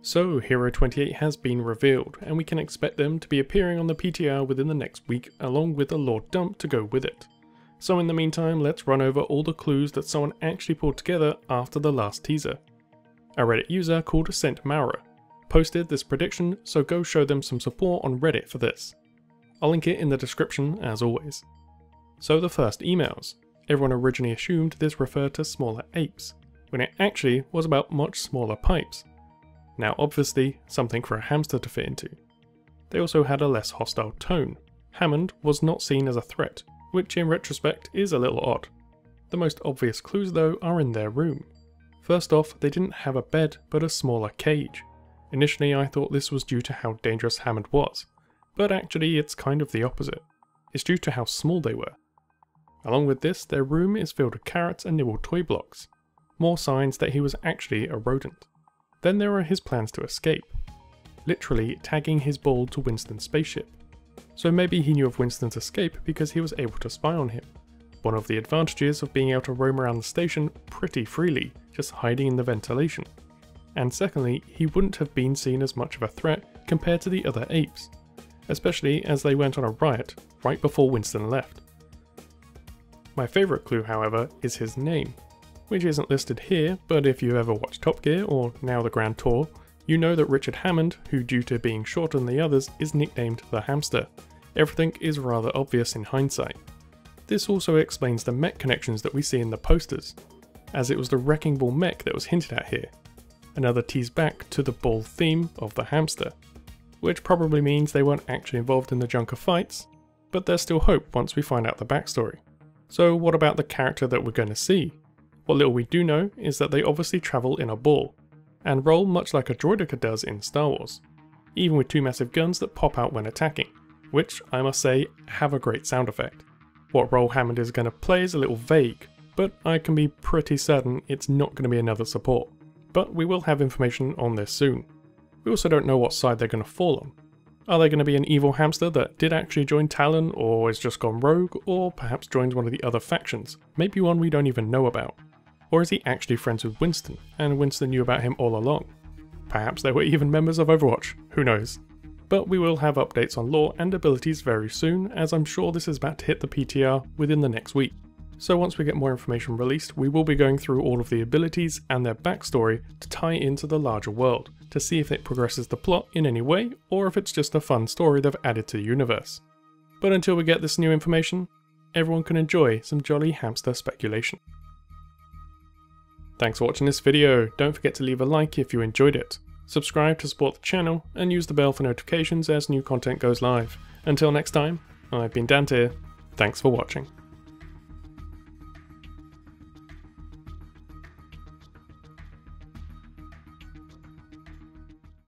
So Hero 28 has been revealed, and we can expect them to be appearing on the PTR within the next week, along with a lore dump to go with it. So in the meantime, let's run over all the clues that someone actually pulled together after the last teaser. A Reddit user called stmaurer posted this prediction, so go show them some support on Reddit for this. I'll link it in the description as always. So the first emails. Everyone originally assumed this referred to smaller apes, when it actually was about much smaller pipes. Now obviously, something for a hamster to fit into. They also had a less hostile tone. Hammond was not seen as a threat, which in retrospect is a little odd. The most obvious clues though are in their room. First off, they didn't have a bed but a smaller cage. Initially I thought this was due to how dangerous Hammond was, but actually it's kind of the opposite. It's due to how small they were. Along with this, their room is filled with carrots and nibbled toy blocks. More signs that he was actually a rodent. Then there are his plans to escape, literally tagging his ball to Winston's spaceship. So maybe he knew of Winston's escape because he was able to spy on him. One of the advantages of being able to roam around the station pretty freely, just hiding in the ventilation. And secondly, he wouldn't have been seen as much of a threat compared to the other apes, especially as they went on a riot right before Winston left. My favourite clue, however, is his name, which isn't listed here, but if you ever watched Top Gear or now the Grand Tour, you know that Richard Hammond, who due to being shorter than the others is nicknamed the Hamster. Everything is rather obvious in hindsight. This also explains the mech connections that we see in the posters, as it was the Wrecking Ball mech that was hinted at here. Another tease back to the ball theme of the hamster, which probably means they weren't actually involved in the Junker fights, but there's still hope once we find out the backstory. So what about the character that we're going to see? What little we do know is that they obviously travel in a ball, and roll much like a droideka does in Star Wars, even with two massive guns that pop out when attacking, which I must say have a great sound effect. What role Hammond is going to play is a little vague, but I can be pretty certain it's not going to be another support. But we will have information on this soon. We also don't know what side they're going to fall on. Are they going to be an evil hamster that did actually join Talon or is just gone rogue, or perhaps joins one of the other factions, maybe one we don't even know about? Or is he actually friends with Winston, and Winston knew about him all along? Perhaps they were even members of Overwatch, who knows? But we will have updates on lore and abilities very soon, as I'm sure this is about to hit the PTR within the next week. So once we get more information released, we will be going through all of the abilities and their backstory to tie into the larger world, to see if it progresses the plot in any way, or if it's just a fun story they've added to the universe. But until we get this new information, everyone can enjoy some jolly hamster speculation. Thanks for watching this video. Don't forget to leave a like if you enjoyed it. Subscribe to support the channel, and use the bell for notifications as new content goes live. Until next time, I've been Dante. Thanks for watching.